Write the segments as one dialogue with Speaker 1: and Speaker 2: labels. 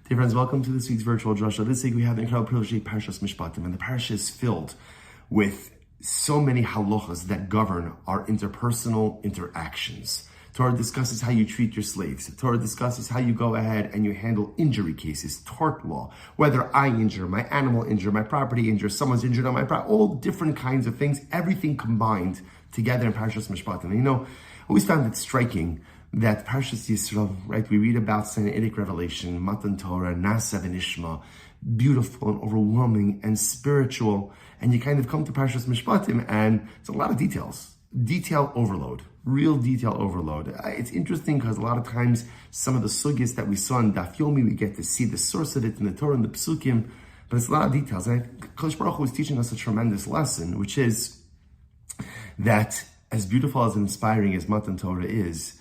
Speaker 1: Dear friends, welcome to this week's virtual drasha. This week we have the incredible privilege of Parshas Mishpatim, and the parsha is filled with so many halachas that govern our interpersonal interactions. Torah discusses how you treat your slaves. Torah discusses how you go ahead and you handle injury cases, tort law, whether I injure, my animal injure, my property injure, someone's injured on my property, all different kinds of things, everything combined together in Parshas Mishpatim. And I always found it striking that Parshas Yisrael, right, we read about Sinaitic revelation, Matan Torah, Nasa v'Nishma, beautiful and overwhelming and spiritual, and you kind of come to Parshas Mishpatim and it's a lot of details. Detail overload, real detail overload. It's interesting because a lot of times some of the sugyas that we saw in Daf Yomi, we get to see the source of it in the Torah and the Psukim, but it's a lot of details. And I think Kodesh Baruch Hu is teaching us a tremendous lesson, which is that as beautiful as inspiring as Matan Torah is,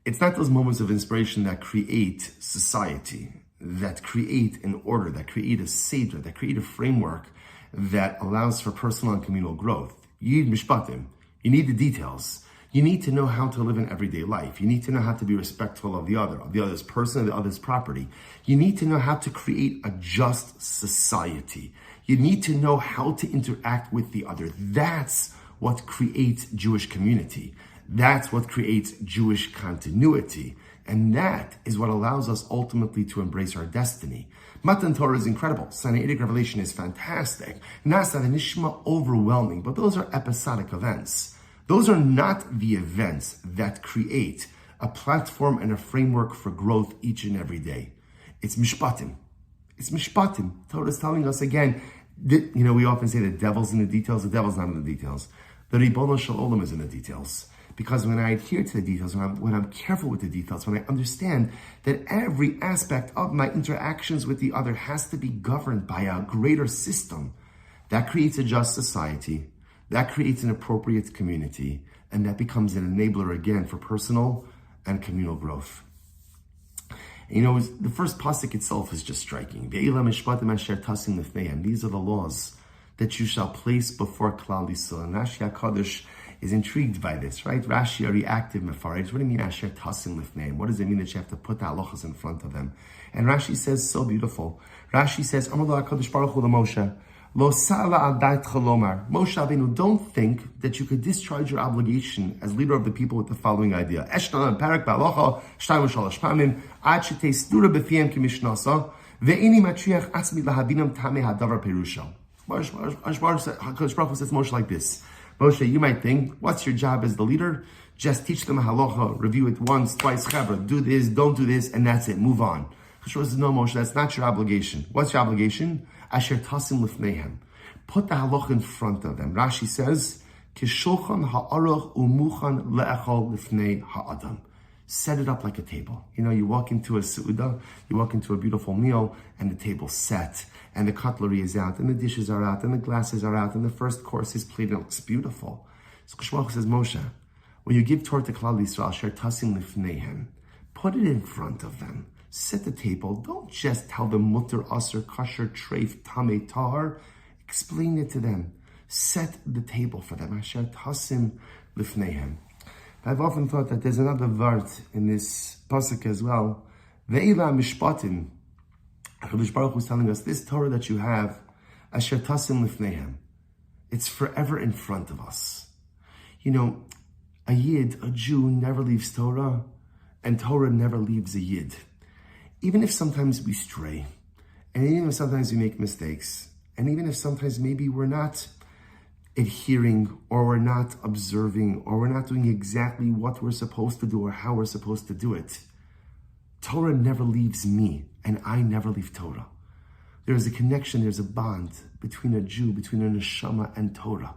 Speaker 1: it's not those moments of inspiration that create society, that create an order, that create a seder, that create a framework that allows for personal and communal growth. You need mishpatim. You need the details. You need to know how to live in everyday life. You need to know how to be respectful of the other's person, of the other's property. You need to know how to create a just society. You need to know how to interact with the other. That's what creates Jewish community. That's what creates Jewish continuity. And that is what allows us ultimately to embrace our destiny. Matan Torah is incredible. Sinaitic revelation is fantastic. Nasa v'Nishma, overwhelming. But those are episodic events. Those are not the events that create a platform and a framework for growth each and every day. It's Mishpatim. It's Mishpatim. Torah is telling us again, we often say the devil's in the details. The devil's not in the details. The Ribono Shel Olam is in the details. Because when I adhere to the details, when I'm careful with the details, when I understand that every aspect of my interactions with the other has to be governed by a greater system, that creates a just society, that creates an appropriate community, and that becomes an enabler again for personal and communal growth. And the first pasuk itself is just striking. These are the laws that you shall place before Klal Yisrael. And Rashi HaKadosh is intrigued by this, right? Rashi, a reactive mefaraj. What do you mean asher tasim lifneim? What does it mean that you have to put the halachas in front of them? And Rashi says, so beautiful. Rashi says, Amar lo HaKadosh Baruch Hu Moshe, lo sa'ala al da'at chalomar. Moshe Rabbeinu, don't think that you could discharge your obligation as leader of the people with the following idea. Eshna parak ba'alocha, shtayim v'shalosh pamim, ad shetei stura b'fiyem kimishnasa, ve'ini matriach atzmi lahabinam tameh hadavar perusha. HaKadosh Baruch Hu says Moshe like this. Moshe, you might think, what's your job as the leader? Just teach them a halacha, review it once, twice, chavra, do this, don't do this, and that's it, move on. Chashua says, no, Moshe, that's not your obligation. What's your obligation? Asher tasim lifneihem. Put the halacha in front of them. Rashi says, Kishulchan ha'aruch umuchan le'echol lifnei ha'adam. Set it up like a table. You walk into a seudah, you walk into a beautiful meal, and the table's set, and the cutlery is out, and the dishes are out, and the glasses are out, and the first course is plated. It looks beautiful. So Kishmach says, Moshe, when you give Torah to Klal Yisrael, Sher Tasim Lifneihem, put it in front of them. Set the table. Don't just tell them mutter, aser, kasher, treif, tameh, tahar. Explain it to them. Set the table for them. Asher Tasim Lifneihem. I've often thought that there's another vart in this pasuk as well. Ve'ila Mishpatim. HaKadosh Baruch Hu is telling us, this Torah that you have, Asher Tasim Lifneihem, it's forever in front of us. A Yid, a Jew, never leaves Torah, and Torah never leaves a Yid. Even if sometimes we stray, and even if sometimes we make mistakes, and even if sometimes maybe we're not adhering, or we're not observing, or we're not doing exactly what we're supposed to do or how we're supposed to do it, Torah never leaves me, and I never leave Torah. There's a connection, there's a bond between a Jew, between a neshama and Torah.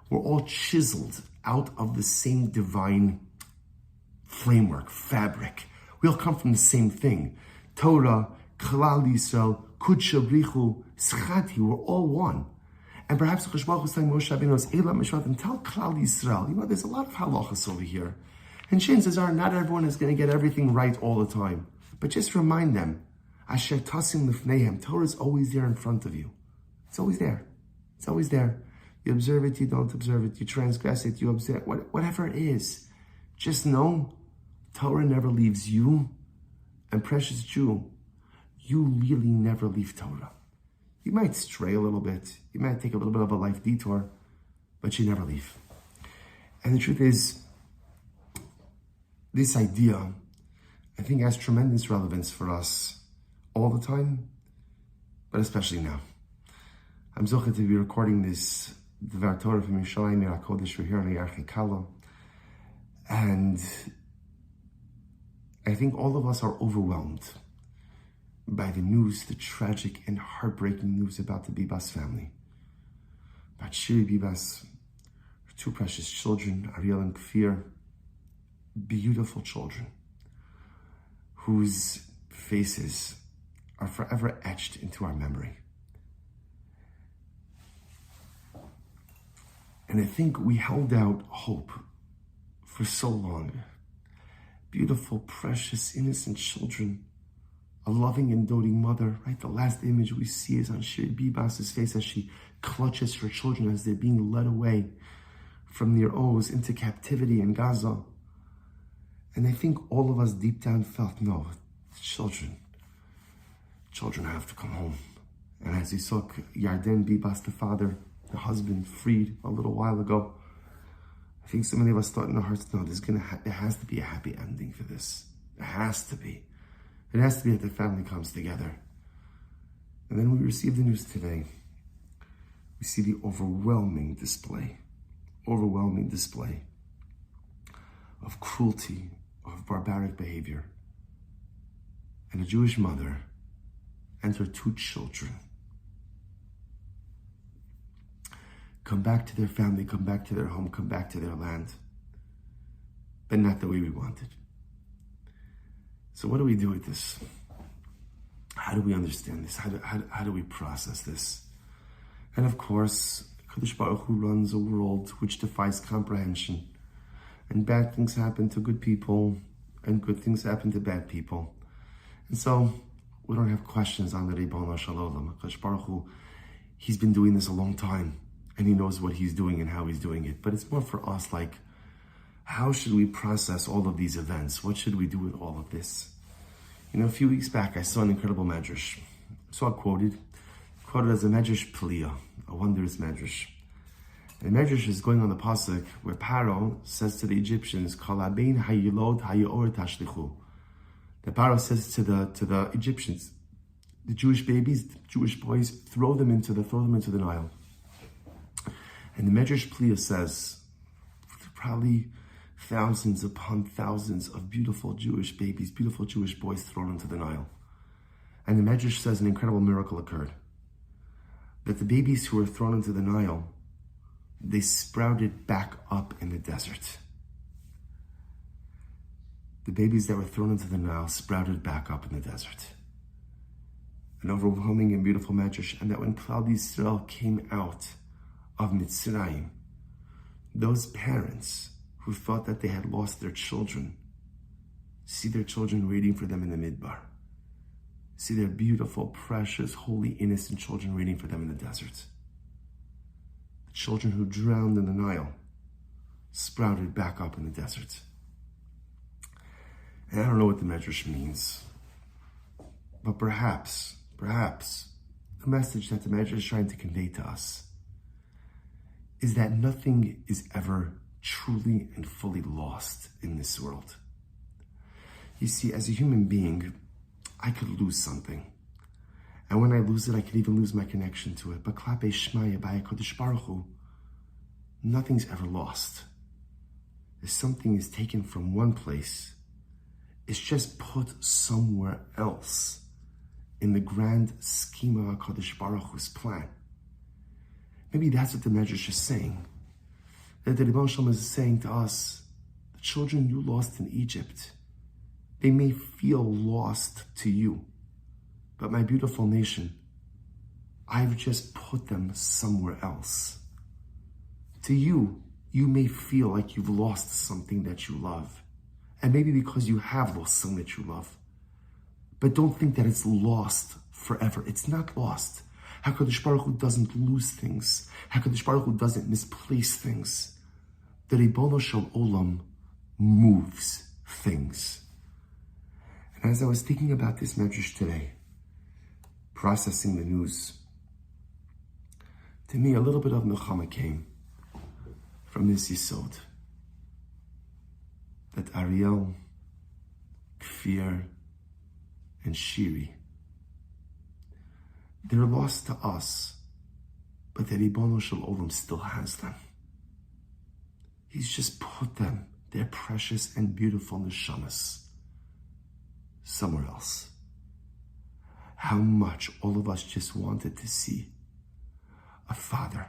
Speaker 1: We're all chiseled out of the same divine framework, fabric. We all come from the same thing. Torah, Klal Yisrael, Kudsha Brichu, Schati, we're all one. And perhaps Kodesh Baruch Hu is telling Moshe Rabbeinu, Eila Mishpatim, tell Klal Yisrael, there's a lot of halachas over here. And chances are, not everyone is going to get everything right all the time. But just remind them, Asher Tasim Lifneihem, Torah is always there in front of you. It's always there. It's always there. You observe it, you don't observe it, you transgress it, you observe whatever it is. Just know, Torah never leaves you. And precious Jew, you really never leave Torah. You might stray a little bit, you might take a little bit of a life detour, but you never leave. And the truth is, this idea, I think, has tremendous relevance for us all the time, but especially now. I'm zocheh to be recording this Dvar Torah from Yerushalayim Yer HaKodesh. We're here on the Yarchei Kala, and I think all of us are overwhelmed by the news, the tragic and heartbreaking news about the Bibas family. About Shiri Bibas, her two precious children, Ariel and Kfir, beautiful children whose faces are forever etched into our memory. And I think we held out hope for so long. Beautiful, precious, innocent children, a loving and doting mother, right? The last image we see is on Shiri Bibas' face as she clutches her children as they're being led away from their Oz into captivity in Gaza. And I think all of us deep down felt, no, children have to come home. And as you saw Yarden Bibas, the father, the husband, freed a little while ago, I think so many of us thought in our hearts, no, there has to be a happy ending for this. There has to be. It has to be that the family comes together. And then we receive the news today. We see the overwhelming display of cruelty, of barbaric behavior. And a Jewish mother and her two children come back to their family, come back to their home, come back to their land, but not the way we wanted. So what do we do with this? How do we understand this? How do we process this? And of course, Kadosh Baruch Hu runs a world which defies comprehension. And bad things happen to good people, and good things happen to bad people. And so, we don't have questions on the Ribono Shel Olam. Kadosh Baruch Hu, he's been doing this a long time, and he knows what he's doing and how he's doing it. But it's more for us like, how should we process all of these events? What should we do with all of this? You know, a few weeks back, I saw an incredible medrash. I saw it quoted as a medrash pliyah, a wondrous medrash. And the medrash is going on the pasuk where Paro says to the Egyptians, "Kol habein hayilod hayor tashlichu." The Paro says to the Egyptians, the Jewish babies, the Jewish boys, throw them into the Nile. And the medrash pliyah says, probably thousands upon thousands of beautiful Jewish babies, beautiful Jewish boys thrown into the Nile. And the Medrash says an incredible miracle occurred. That the babies who were thrown into the Nile, they sprouted back up in the desert. The babies that were thrown into the Nile sprouted back up in the desert. An overwhelming and beautiful Medrash. And that when Klal Yisrael came out of Mitzrayim, those parents who thought that they had lost their children, see their children waiting for them in the Midbar. See their beautiful, precious, holy, innocent children waiting for them in the desert. The children who drowned in the Nile sprouted back up in the desert. And I don't know what the Medrash means, but perhaps the message that the Medrash is trying to convey to us is that nothing is ever truly and fully lost in this world. You see, as a human being, I could lose something. And when I lose it, I could even lose my connection to it. But Klape Shmaya by Kodesh Baruch Hu, nothing's ever lost. If something is taken from one place, it's just put somewhere else in the grand schema of Kodesh Baruch Hu's plan. Maybe that's what the Medrash is saying. That the Ribono Shel Olam is saying to us, the children you lost in Egypt, they may feel lost to you, but my beautiful nation, I've just put them somewhere else. To you, you may feel like you've lost something that you love, and maybe because you have lost something that you love, but don't think that it's lost forever. It's not lost. HaKadosh Baruch Hu doesn't lose things. HaKadosh Baruch Hu doesn't misplace things. The Ribono Shel Olam moves things. And as I was thinking about this medrash today, processing the news, to me a little bit of nechama came from this yisod, that Ariel, Kfir, and Shiri, they're lost to us, but the Ribono Shel Olam still has them. He's just put them, their precious and beautiful neshamas, somewhere else. How much all of us just wanted to see a father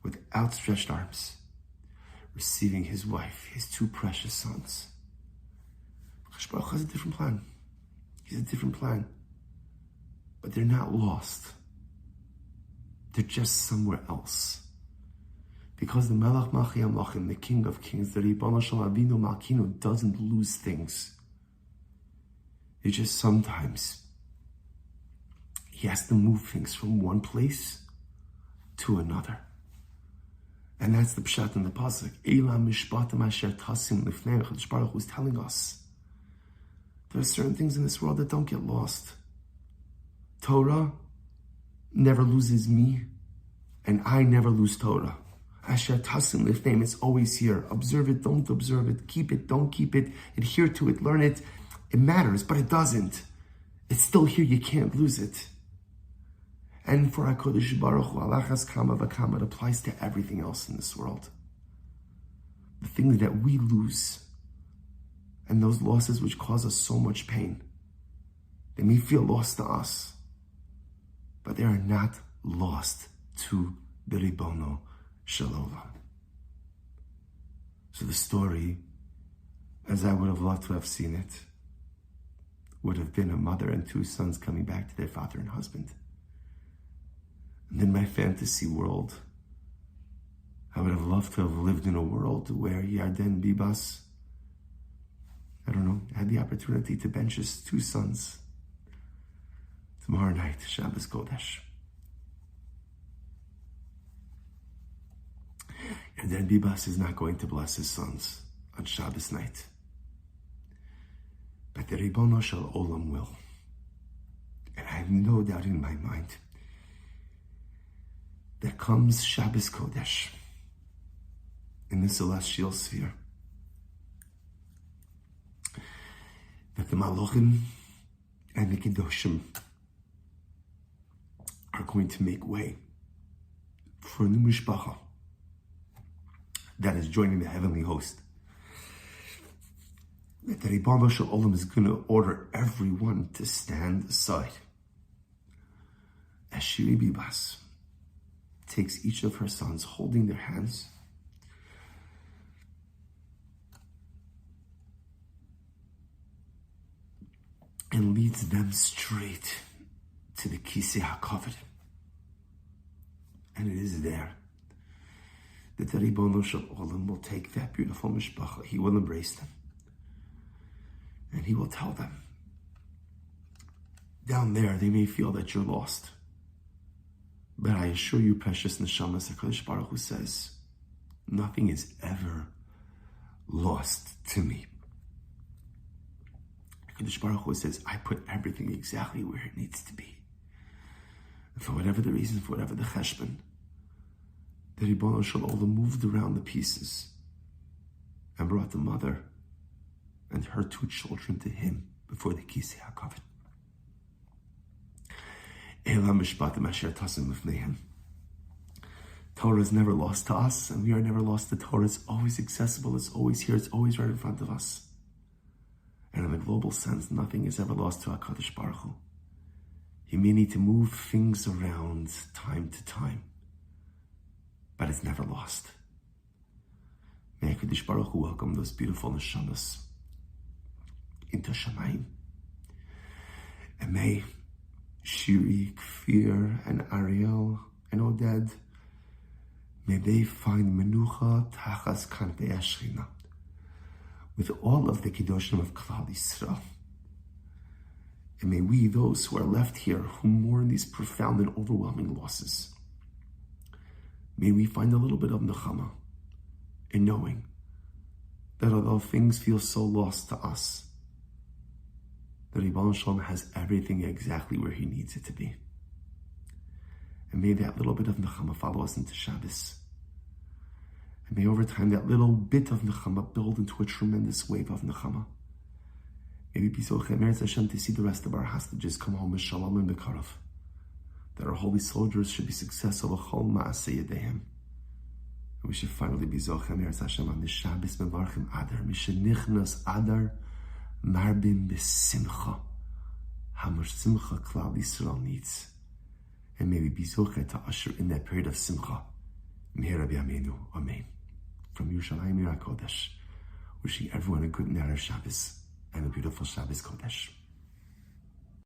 Speaker 1: with outstretched arms receiving his wife, his two precious sons. Kadosh Baruch Hu has a different plan. He's a different plan. But they're not lost. They're just somewhere else. Because the Melech Malchei Hamlachim, the King of Kings, the Ribono Shel Avinu Malkinu, doesn't lose things. It just sometimes he has to move things from one place to another. And that's the pshat in the pasuk. Eila Mishpatim asher tasim lifnei. Kadosh Baruch Hu is telling us there are certain things in this world that don't get lost. Torah never loses me, and I never lose Torah. Asher tasim lifnei, it's always here. Observe it, don't observe it. Keep it, don't keep it. Adhere to it, learn it. It matters, but it doesn't. It's still here, you can't lose it. And for HaKadosh Baruch Hu, alachas kama v'kama, it applies to everything else in this world. The things that we lose, and those losses which cause us so much pain, they may feel lost to us, but they are not lost to the Ribono Shel Olam. So the story, as I would have loved to have seen it, would have been a mother and two sons coming back to their father and husband. And in my fantasy world, I would have loved to have lived in a world where Yarden Bibas, I don't know, had the opportunity to bench his two sons tomorrow night, Shabbos Kodesh. Yarden Bibas is not going to bless his sons on Shabbos night, but the Ribono Shel Olam will. And I have no doubt in my mind that comes Shabbos Kodesh in the celestial sphere, that the Malachim and the Kedoshim are going to make way for a new Mishpacha that is joining the heavenly host. That the Ribono Shel Olam is going to order everyone to stand aside. As Shiri Bibas takes each of her sons, holding their hands, and leads them straight to the Kisei HaKavod. And it is there that the Ribono Shel Olam will take that beautiful mishpacha. He will embrace them. And he will tell them, down there they may feel that you're lost, but I assure you, precious neshamas, HaKadosh Baruch Hu says, nothing is ever lost to me. HaKadosh Baruch Hu says, I put everything exactly where it needs to be. And for whatever the reason, for whatever the cheshbon, the Ribono Shel Olam moved around the pieces and brought the mother and her two children to him before the Kisei HaKavod. Mishpatim asher tasim lifneihem. Torah is never lost to us, and we are never lost to Torah. It's always accessible, it's always here, it's always right in front of us. And in a global sense, nothing is ever lost to HaKadosh Baruch Hu. He may need to move things around time to time, but it's never lost. May HaKadosh Baruch Hu welcome those beautiful neshamas into Shamayim. And may Shiri, Kfir, and Ariel, and Oded, may they find menucha tachas kanpei Shechina with all of the Kedoshim of Klal Yisrael. And may we, those who are left here, who mourn these profound and overwhelming losses, may we find a little bit of nechama in knowing that although things feel so lost to us, the Ribono Shel Olam has everything exactly where he needs it to be. And may that little bit of nechama follow us into Shabbos. And may over time that little bit of nechama build into a tremendous wave of nechama. May we be so Meretz Hashem to see the rest of our hostages come home with shalom and bekarov. That our holy soldiers should be successful b'chol ma'aseh yedeihem. And we should finally be Zoche Meretz Hashem on this Shabbos Mevarchim Adar. Mishenichnas Adar Marbim B'Simcha. How much Simcha Klal Yisrael needs. And may we be Zoche to usher in that period of Simcha. Meher Rabbi Amenu. Amen. From Yerushalayim Yer HaKodesh. Wishing everyone a good Erev Shabbos and a beautiful Shabbos Kodesh.